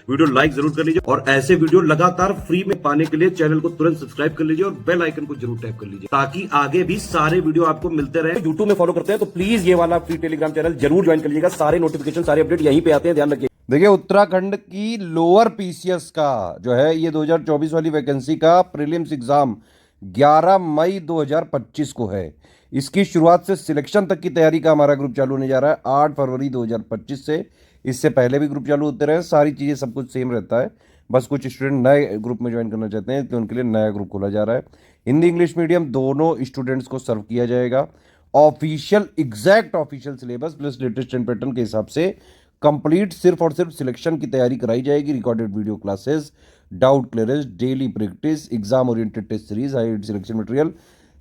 Video like जरूर कर लीजिए और ऐसे वीडियो लगातार फ्री में पाने के लिए चैनल को तुरंत सब्सक्राइब कर लीजिए और बेल आइकन को जरूर टैप कर लीजिए ताकि आगे भी सारे वीडियो आपको मिलते रहे। यूट्यूब में फॉलो करते हैं तो प्लीज ये वाला फ्री टेलीग्राम चैनल जरूर ज्वाइन कर लीजिएगा। सारे नोटिफिकेशन सारे अपडेट यहीं पे आते हैं, ध्यान रखिए। देखिए, उत्तराखंड की लोअर पीसीएस का जो है ये 2024 वाली वैकेंसी का प्रीलिम्स एग्जाम 11 मई 2025 को है। इसकी शुरुआत से सिलेक्शन तक की तैयारी का हमारा ग्रुप चालू होने जा रहा है 8 फरवरी 2025 से। इससे पहले भी ग्रुप चालू होते रहे, सारी चीज़ें सब कुछ सेम रहता है। बस कुछ स्टूडेंट नए ग्रुप में ज्वाइन करना चाहते हैं तो उनके लिए नया ग्रुप खोला जा रहा है। हिंदी इंग्लिश मीडियम दोनों स्टूडेंट्स को सर्व किया जाएगा। Official exact official syllabus plus latest and pattern के हिसाब से कंप्लीट सिर्फ और सिर्फ सिलेक्शन की तैयारी कराई जाएगी। Recorded video classes, doubt clearance, daily practice, exam oriented test series, high selection material,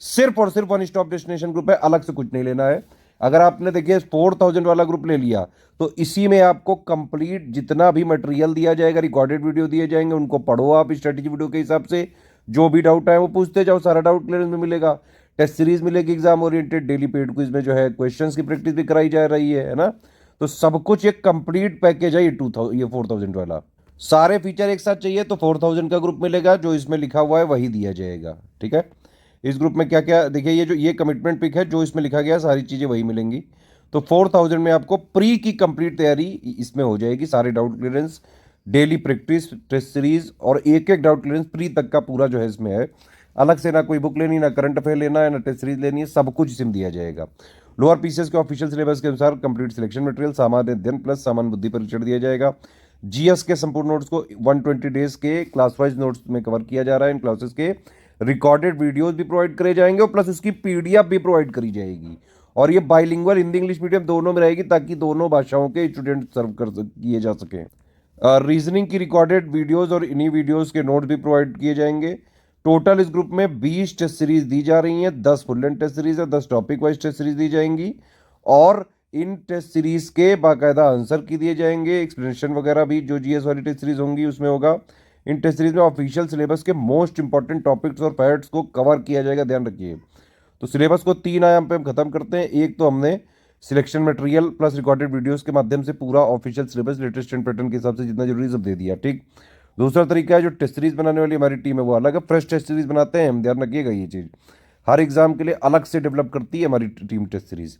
सिर्फ और सिर्फ वन स्टॉप डेस्टिनेशन ग्रुप है, अलग से कुछ नहीं लेना है। अगर आपने देखिए 4000 वाला ग्रुप ले लिया तो इसी में आपको कंप्लीट जितना भी मटेरियल दिया जाएगा, रिकॉर्डेड वीडियो दिए जाएंगे, उनको पढ़ो आप स्ट्रेटेजी वीडियो के हिसाब से। जो भी डाउट आए वो पूछते जाओ, सारा डाउट क्लियरेंस में मिलेगा। टेस्ट सीरीज मिलेगी exam oriented, daily paid quiz में जो है क्वेश्चंस की प्रैक्टिस भी कराई जा रही है ना। तो सब कुछ एक कंप्लीट पैकेज है ये 4000 वाला। सारे फीचर एक साथ चाहिए तो 4000 का ग्रुप मिलेगा, जो इसमें लिखा हुआ है वही दिया जाएगा। ठीक है, इस ग्रुप में क्या क्या देखिए, ये जो ये कमिटमेंट पिक है जो इसमें लिखा गया सारी चीज़ें वही मिलेंगी। तो 4000 में आपको प्री की कंप्लीट तैयारी इसमें हो जाएगी। सारे doubt clearance, daily practice, test series और एक एक डाउट क्लियरेंस प्री तक का पूरा जो है इसमें है। अलग से ना कोई बुक लेनी, ना करंट अफेयर लेना है, ना टेस्ट सीरीज लेनी है, सब कुछ इसमें दिया जाएगा। लोअर पीसीएस के ऑफिशियल सिलेबस के अनुसार कंप्लीट सिलेक्शन मटेरियल, सामान्य अध्ययन प्लस सामान्य बुद्धि परीक्षण दिया जाएगा। जीएस के संपूर्ण नोट्स को 120 डेज के क्लास वाइज नोट्स में कवर किया जा रहा है। इन क्लासेस के रिकॉर्डेड वीडियोस भी प्रोवाइड करे जाएंगे और प्लस उसकी पीडीएफ भी प्रोवाइड करी जाएगी। और ये बाइलिंगुअल हिंदी इंग्लिश मीडियम दोनों में रहेगी ताकि दोनों भाषाओं के स्टूडेंट सर्व कर किए जा सकें। रीजनिंग की रिकॉर्डेड वीडियोस और इन्हीं वीडियोस के नोट्स भी प्रोवाइड किए जाएंगे। टोटल इस ग्रुप में 20 टेस्ट सीरीज दी जा रही हैं, 10 फुल लेंथ टेस्ट सीरीज है, 10 टॉपिक वाइज टेस्ट सीरीज दी जाएंगी और इन टेस्ट सीरीज के बाकायदा आंसर की दिए जाएंगे। एक्सप्लेनेशन वगैरह भी जो जीएस वाली टेस्ट सीरीज होंगी उसमें होगा। इन टेस्ट सीरीज में ऑफिशियल सिलेबस के मोस्ट इंपॉर्टेंट टॉपिक्स और फैक्ट्स को कवर किया जाएगा, ध्यान रखिए। तो सिलेबस को 3 आयाम पे हम खत्म करते हैं। एक तो हमने selection material plus recorded videos के माध्यम से पूरा official syllabus latest and pattern के हिसाब से जितना जरूरी सब दे दिया। ठीक, दूसरा तरीका है जो टेस्ट सीरीज बनाने वाली हमारी टीम है वो अलग है, फ्रेश टेस्ट सीरीज बनाते हैं हम, ध्यान रखिएगा ये चीज़। हर एग्जाम के लिए अलग से डेवलप करती है हमारी टीम टेस्ट सीरीज।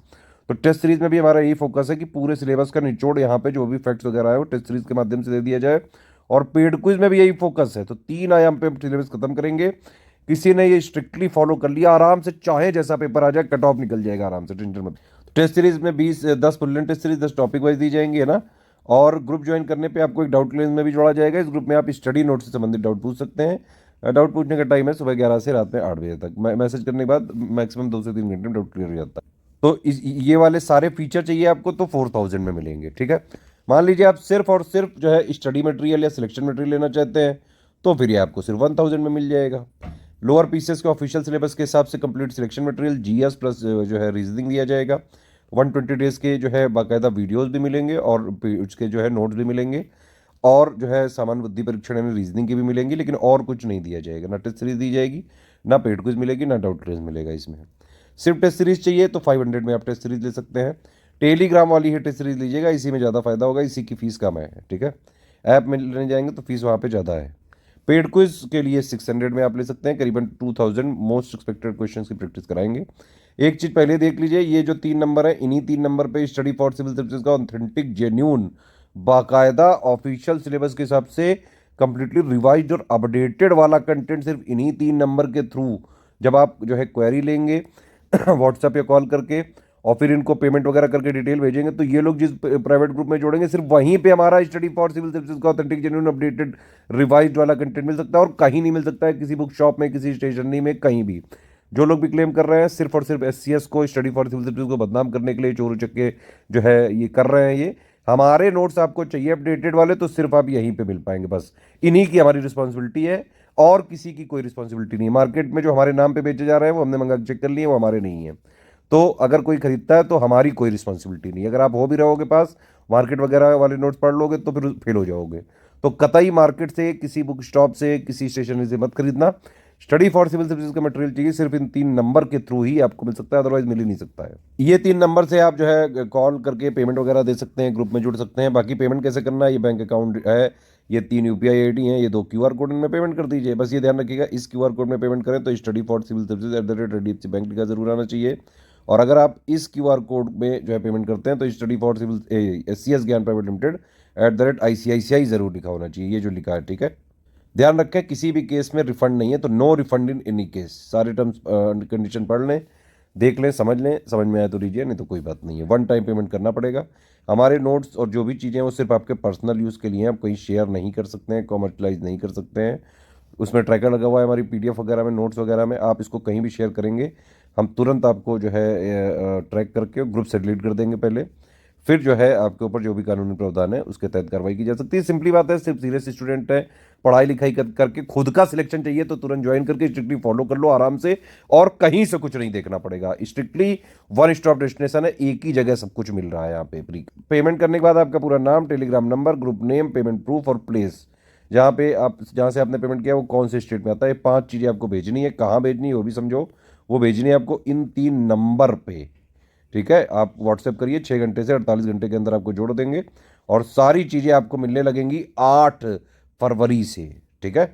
तो टेस्ट सीरीज में भी हमारा यही फोकस है कि पूरे सिलेबस का निचोड़ यहाँ पे जो भी फैक्ट्स वगैरह है वो टेस्ट सीरीज के माध्यम से दे दिया जाए। और पेड क्विज में भी यही फोकस है। तो 3 आयाम पे हम सिलेबस खत्म करेंगे। किसी ने ये स्ट्रिक्टली फॉलो कर लिया, आराम से चाहे जैसा पेपर आ जाए कट ऑफ निकल जाएगा आराम से, टेंशन मत। टेस्ट सीरीज में 10 full length test series, 10 topic wise दी जाएंगी, है ना। और ग्रुप ज्वाइन करने पे आपको एक डाउट क्लियरेंस में भी जोड़ा जाएगा। इस ग्रुप में आप स्टडी नोट से संबंधित डाउट पूछ सकते हैं। डाउट पूछने का टाइम है सुबह 11 से रात में 8 बजे तक। मैसेज करने के बाद मैक्सिमम 2 से 3 घंटे में डाउट क्लियर हो जाता है। तो ये वाले सारे फीचर चाहिए आपको तो 4000 में मिलेंगे। ठीक है, मान लीजिए आप सिर्फ और सिर्फ जो है स्टडी मटेरियल या सिलेक्शन मटेरियल लेना चाहते हैं तो फिर ये आपको सिर्फ 1000 में मिल जाएगा। लोअर पीसीएस के ऑफिशियल सिलेबस के हिसाब से complete selection material, GS plus जो है रीजनिंग दिया जाएगा। 120 डेज के जो है बाकायदा वीडियोस भी मिलेंगे और उसके जो है नोट्स भी मिलेंगे और जो है सामान्य बुद्धि परीक्षण यानी रीजनिंग की भी मिलेंगी। लेकिन और कुछ नहीं दिया जाएगा, ना टेस्ट सीरीज दी जाएगी, ना पेड क्विज मिलेगी, ना डाउट क्लियरेंस मिलेगा। इसमें सिर्फ टेस्ट सीरीज चाहिए तो 500 में आप टेस्ट सीरीज ले सकते हैं। टेलीग्राम वाली ही टेस्ट सीरीज लीजिएगा, इसी में ज़्यादा फायदा होगा, इसी की फीस कम है। ठीक है, ऐप में लेने जाएंगे तो फीस वहाँ पे ज़्यादा है। पेड क्विज के लिए 600 में आप ले सकते हैं, करीबन 2000 मोस्ट एक्सपेक्टेड क्वेश्चन की प्रैक्टिस कराएंगे। एक चीज़ पहले देख लीजिए, ये जो 3 नंबर है इन्हीं 3 नंबर पे स्टडी फॉर सिविल सर्विसेज का ऑथेंटिक जेन्यून बाकायदा ऑफिशियल सिलेबस के हिसाब से कंप्लीटली रिवाइज्ड और अपडेटेड वाला कंटेंट सिर्फ इन्हीं 3 नंबर के थ्रू जब आप जो है क्वेरी लेंगे व्हाट्सएप या कॉल करके और फिर इनको पेमेंट वगैरह करके डिटेल भेजेंगे तो ये लोग जिस प्राइवेट ग्रुप में जोड़ेंगे सिर्फ वहीं पे हमारा स्टडी फॉर सिविल सर्विसेज का ऑथेंटिक जेन्युइन अपडेटेड रिवाइज्ड वाला कंटेंट मिल सकता है और कहीं नहीं मिल सकता है, किसी बुक शॉप में, किसी स्टेशनरी में, कहीं भी। जो लोग भी क्लेम कर रहे हैं सिर्फ और सिर्फ एससीएस को, स्टडी फॉर सिविल सर्विसेज को बदनाम करने के लिए चोर चक्के जो है ये कर रहे हैं, ये हमारे नोट्स आपको चाहिए अपडेटेड वाले तो सिर्फ आप यहीं पे मिल पाएंगे। बस इन्हीं की हमारी रिस्पॉन्सिबिलिटी है और किसी की कोई रिस्पॉन्सिबिलिटी नहीं है। मार्केट में जो हमारे नाम पे बेचे जा रहे हैं वो हमने मंगा चेक कर लिए, वो हमारे नहीं है। तो अगर कोई खरीदता है तो हमारी कोई रिस्पॉन्सिबिलिटी नहीं। अगर आप हो भी रहोगे पास, मार्केट वगैरह वाले नोट्स पढ़ लोगे तो फिर फेल हो जाओगे। तो कतई मार्केट से, किसी बुक स्टॉप से, किसी स्टेशनरी से मत खरीदना। स्टडी फॉर सिविल सर्विसेज का मटेरियल चाहिए सिर्फ इन 3 नंबर के थ्रू ही आपको मिल सकता है, अदरवाइज मिल ही नहीं सकता है। ये 3 नंबर से आप जो है कॉल करके पेमेंट वगैरह दे सकते हैं, ग्रुप में जुड़ सकते हैं। बाकी पेमेंट कैसे करना है, ये बैंक अकाउंट है ये 3 यूपीआई आईडी हैं, ये 2 क्यूआर कोड, इनमें पेमेंट कर दीजिए। बस ये ध्यान रखिएगा, इस क्यूआर कोड में पेमेंट करें तो study for civil services @HDFC bank लिखा जरूर आना चाहिए। और अगर आप इस क्यूआर कोड में जो है पेमेंट करते हैं तो स्टडी फॉर सिविल SCS ज्ञान प्राइवेट लिमिटेड @ICICI जरूर लिखा होना चाहिए, ये जो लिखा है, ठीक है। ध्यान रखें, किसी भी केस में रिफंड नहीं है, तो no refund in any case. सारे टर्म्स कंडीशन पढ़ लें, देख लें, समझ लें, समझ में आए तो लीजिए, नहीं तो कोई बात नहीं है। वन टाइम पेमेंट करना पड़ेगा। हमारे नोट्स और जो भी चीज़ें हैं वो सिर्फ आपके पर्सनल यूज़ के लिए हैं, आप कहीं शेयर नहीं कर सकते हैं, कॉमर्शलाइज नहीं कर सकते हैं। उसमें ट्रैकर लगा हुआ है हमारी PDF वगैरह में, नोट्स वगैरह में, आप इसको कहीं भी शेयर करेंगे हम तुरंत आपको जो है ट्रैक करके ग्रुप से डिलीट कर देंगे पहले, फिर जो है आपके ऊपर जो भी कानूनी प्रावधान है उसके तहत कार्रवाई की जा सकती है। सिंपली बात है, सिर्फ सीरियस स्टूडेंट है, पढ़ाई लिखाई करके खुद का सिलेक्शन चाहिए तो तुरंत ज्वाइन करके स्ट्रिक्टली फॉलो कर लो आराम से, और कहीं से कुछ नहीं देखना पड़ेगा। स्ट्रिक्टली वन स्टॉप डेस्टिनेशन है, एक ही जगह सब कुछ मिल रहा है यहाँ पे फ्री। पेमेंट करने के बाद आपका पूरा नाम, Telegram number, group name, payment proof और प्लेस, जहाँ से आपने पेमेंट किया वो कौन से स्टेट में आता है, 5 चीज़ें आपको भेजनी है। कहाँ भेजनी है वो भी समझो, वो भेजनी है आपको इन 3 नंबर पे, ठीक है। आप व्हाट्सएप करिए, 6 घंटे से 48 घंटे के अंदर आपको जोड़ देंगे और सारी चीज़ें आपको मिलने लगेंगी 8 फरवरी से, ठीक है।